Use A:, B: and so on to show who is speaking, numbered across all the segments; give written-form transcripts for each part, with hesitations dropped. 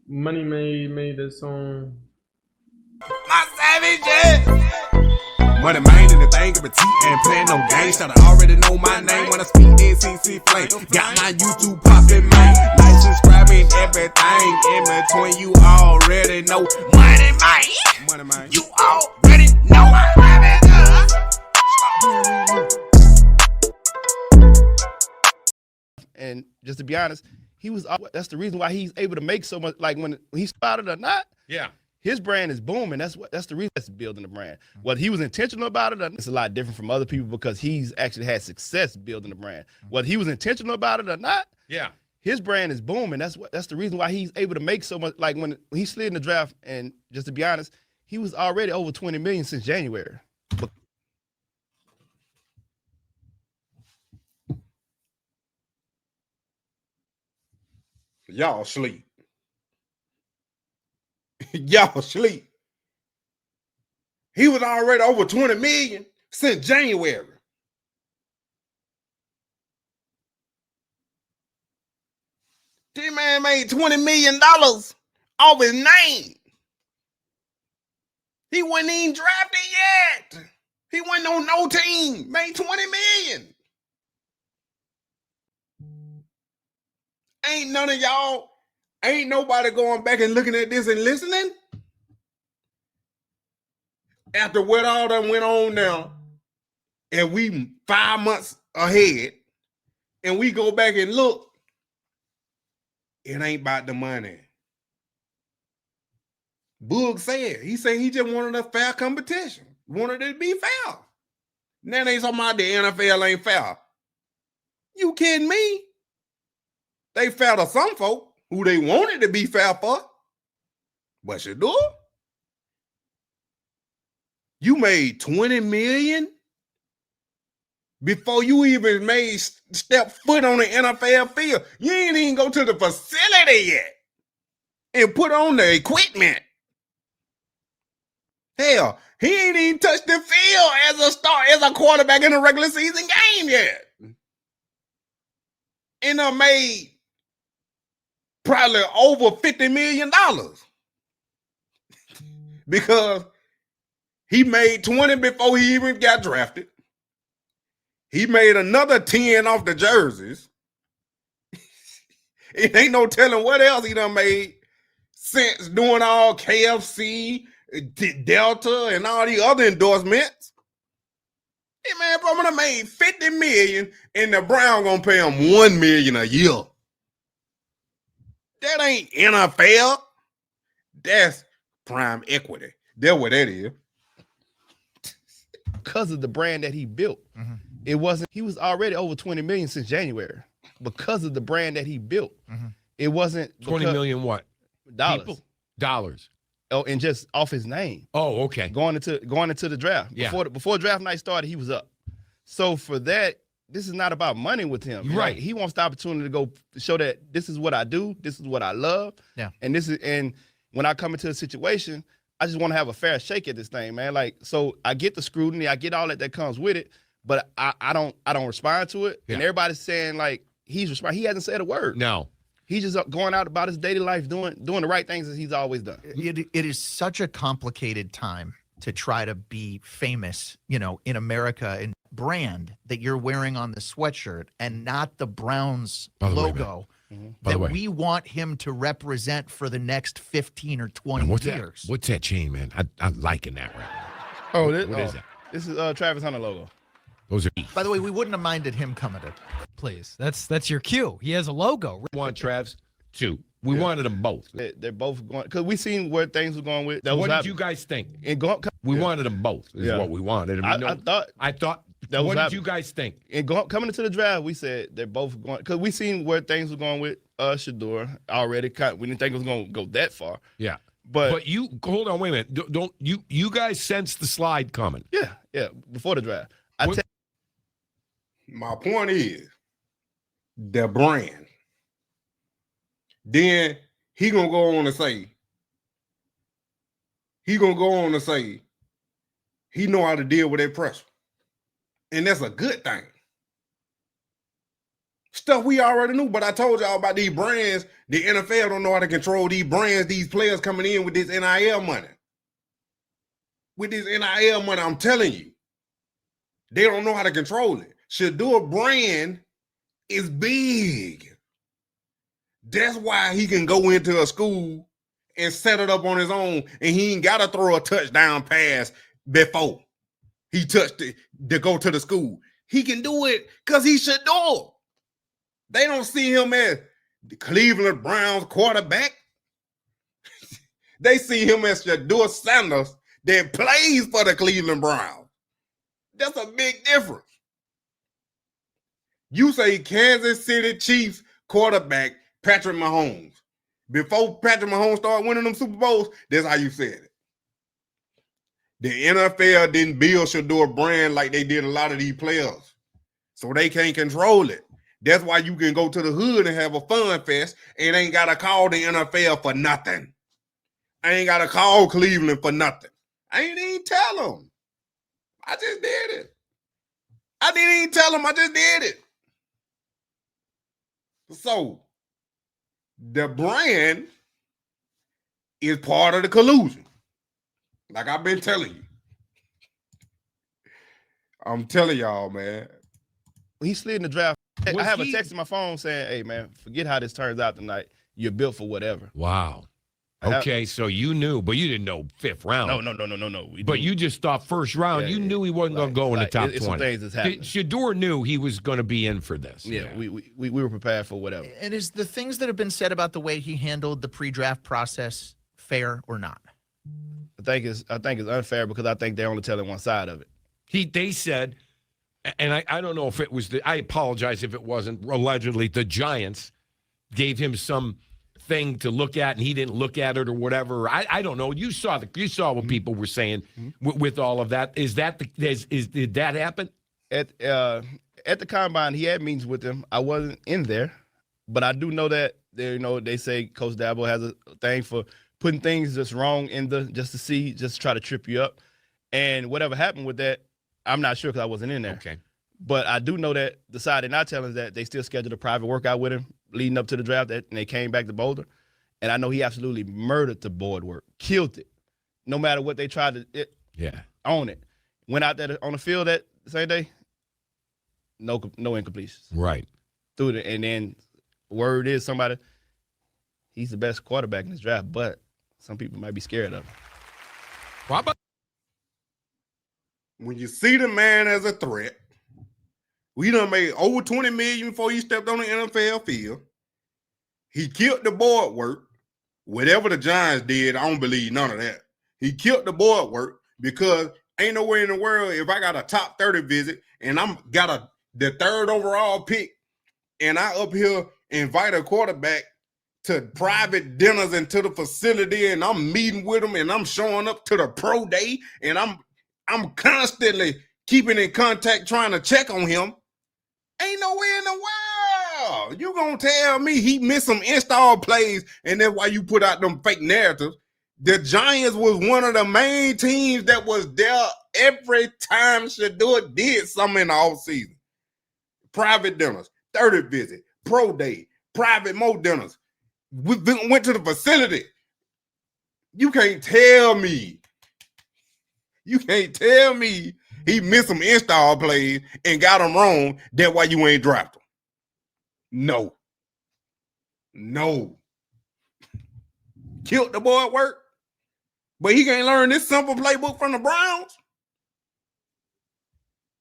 A: Moneymane made that song.
B: My savage. Moneymane in the thing of a T and playing no games. Should I already know my name when I speak NCC flame. Got my YouTube poppin', man. Like, subscribe, and everything in between. You already know Moneymane. Moneymane. You already know my savage.
C: And just to be honest, that's the reason why he's able to make so much. Like when he spotted or not,
D: yeah,
C: his brand is booming. That's the reason that's building the brand. Whether he was intentional about it or not, it's a lot different from other people because he's actually had success building the brand. Whether he was intentional about it or not,
D: yeah,
C: his brand is booming. That's the reason why he's able to make so much. Like when he slid in the draft, and just to be honest, he was already over 20 million since January.
B: Y'all sleep. Y'all sleep. He was already over 20 million since January. This man made $20 million off his name. He wasn't even drafted yet. He wasn't on no team. Made 20 million. Ain't none of y'all, ain't nobody going back and looking at this and listening. After what all that went on now, and we 5 months ahead, and we go back and look, it ain't about the money. Boog said, he just wanted a fair competition. Wanted it to be fair. Now they talking about the NFL ain't fair. You kidding me? They fair to some folk who they wanted to be fair for. But Shedeur, you made 20 million before you even made step foot on the NFL field. You ain't even go to the facility yet and put on the equipment. Hell, he ain't even touched the field as a quarterback in a regular season game yet. And made probably over $50 million because he made 20 before he even got drafted. He made another 10 off the jerseys. It ain't no telling what else he done made since doing all KFC, Delta, and all the other endorsements. Hey man, bro, I made $50 million and the Brown gonna pay him $1 million a year. That ain't NFL. That's prime equity. That's what that is.
C: Because of the brand that he built. It wasn't, he was already over 20 million since January. Because of the brand that he built. It wasn't
D: 20 million what?
C: Dollars.
D: People? Dollars.
C: Oh, and just off his name.
D: Oh, okay.
C: Going into the draft.
D: Yeah.
C: Before draft night started, he was up. So for that, this is not about money with him.
D: Right.
C: Like, he wants the opportunity to go show that this is what I do, this is what I love.
E: Yeah.
C: And when I come into a situation, I just want to have a fair shake at this thing, man. Like, so I get the scrutiny, I get all that comes with it, but I don't respond to it. Yeah. And everybody's saying like he's responding. He hasn't said a word.
D: No.
C: He's just going out about his daily life, doing the right things as he's always done.
E: It is such a complicated time to try to be famous, in America, and brand that you're wearing on the sweatshirt and not the Browns logo that we want him to represent for the next 15 or 20 years.
D: What's that chain, man? I'm liking that right now.
C: Oh,
D: what is that?
C: This is Travis Hunter logo.
D: Those are.
E: By the way, we wouldn't have minded him coming to.
F: Please, that's your cue. He has a logo.
D: One, Travs. Two. We wanted them both.
C: They're both going because we seen where things were going with.
D: What did you guys think? We wanted them both. Is what we wanted.
C: I thought.
D: What did you guys think?
C: And coming into the draft, we said they're both going because we seen where things were going with Shedeur already. We didn't think it was going to go that far.
D: Yeah.
C: But
D: you hold on, wait a minute. Don't you guys sense the slide coming?
C: Yeah. Before the draft,
B: my point is the brand. Then he gonna go on to say he know how to deal with that pressure, and that's a good thing.
G: Stuff we already knew, but I told y'all about these brands. The NFL don't know how to control these brands, these players coming in with this NIL money. With this NIL money, I'm telling you, they don't know how to control it. Shedeur brand is big. That's why he can go into a school and set it up on his own, and he ain't got to throw a touchdown pass before he touched it to go to the school. He can do it because he Shedeur. They don't see him as the Cleveland Browns quarterback. They see him as Shedeur Sanders that plays for the Cleveland Browns. That's a big difference. You say Kansas City Chiefs quarterback Patrick Mahomes. Before Patrick Mahomes started winning them Super Bowls, that's how you said it. The NFL didn't build Shedeur brand like they did a lot of these players. So they can't control it. That's why you can go to the hood and have a fun fest and ain't got to call the NFL for nothing. I ain't got to call Cleveland for nothing. I ain't even tell them. I just did it. I didn't even tell them. I just did it. So the brand is part of the collusion. Like I've been telling you. I'm telling y'all, man.
C: When he slid in the draft, I have a text in my phone saying, "Hey man, forget how this turns out tonight. You're built for whatever."
D: Wow. Okay, so you knew, but you didn't know fifth round.
C: No.
D: But you just thought first round. You knew he wasn't going to go in the top 20.
C: Some things that's happening.
D: Shedeur knew he was going to be in for this.
C: Yeah, we were prepared for whatever.
E: And is the things that have been said about the way he handled the pre-draft process fair or not?
C: I think it's unfair because I think they're only telling one side of it.
D: They said, and I don't know if it was I apologize if it wasn't, allegedly the Giants gave him some thing to look at and he didn't look at it or whatever. I don't know. You saw what people were saying with all of that. Did that happen?
C: At the combine, he had meetings with them. I wasn't in there, but I do know that they say Coach Dabo has a thing for putting things that's wrong just to try to trip you up. And whatever happened with that, I'm not sure because I wasn't in there.
D: Okay.
C: But I do know that the side they're not telling is that they still scheduled a private workout with him leading up to the draft, and they came back to Boulder. And I know he absolutely murdered the board work, killed it. No matter what they tried to own it. Went out there on the field that same day, no incompletions.
D: Right.
C: Through it. And then word is he's the best quarterback in this draft, but some people might be scared of him.
D: Robert?
G: When you see the man as a threat, we done made over $20 million before he stepped on the NFL field. He killed the board work. Whatever the Giants did, I don't believe none of that. He killed the board work because ain't no way in the world if I got a top 30 visit and I'm got the third overall pick and I up here invite a quarterback to private dinners and to the facility and I'm meeting with him and I'm showing up to the pro day and I'm constantly keeping in contact trying to check on him. Ain't no way in the world. You gonna tell me he missed some install plays and that's why you put out them fake narratives. The Giants was one of the main teams that was there every time Shedeur did something in the offseason. Private dinners, 30 visit, pro day, private mo dinners. We went to the facility. You can't tell me he missed some install plays and got them wrong. That's why you ain't dropped him. No. Killed the board work. But he can't learn this simple playbook from the Browns.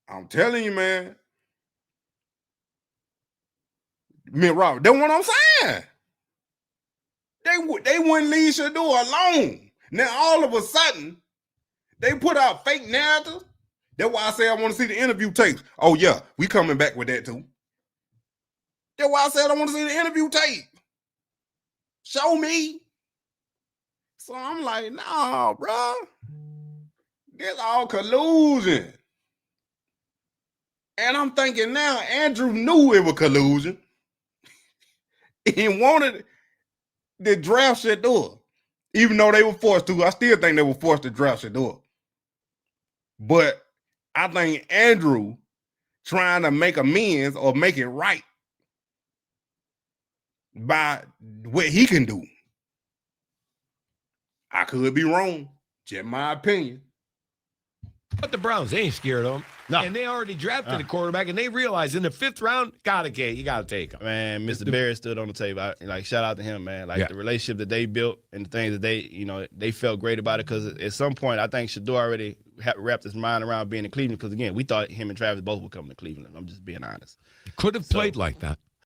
G: I'm telling you, man. Robert, that's what I'm saying. They wouldn't leave Shedeur alone. Now, all of a sudden, they put out fake narratives. That's why I say I want to see the interview tapes. Oh, yeah, we coming back with that, too. That's why I said I want to see the interview tape. Show me. So I'm like, nah, bro. It's all collusion. And I'm thinking now, Andrew knew it was collusion. He wanted to draft Shedeur. Even though they were forced to, I still think they were forced to draft Shedeur. But I think Andrew trying to make amends or make it right by what he can do. I could be wrong. Just my opinion.
D: But the Browns, they ain't scared of him.
C: No.
D: And they already drafted a quarterback, and they realized in the 5th round, you got to take him.
C: Man, Mr. Barrett stood on the table. Shout out to him, man. Like, the relationship that they built and the things that they felt great about it. Because at some point, I think Shedeur already wrapped his mind around being in Cleveland. Because, again, we thought him and Travis both would come to Cleveland. I'm just being honest.
D: Could have played like that.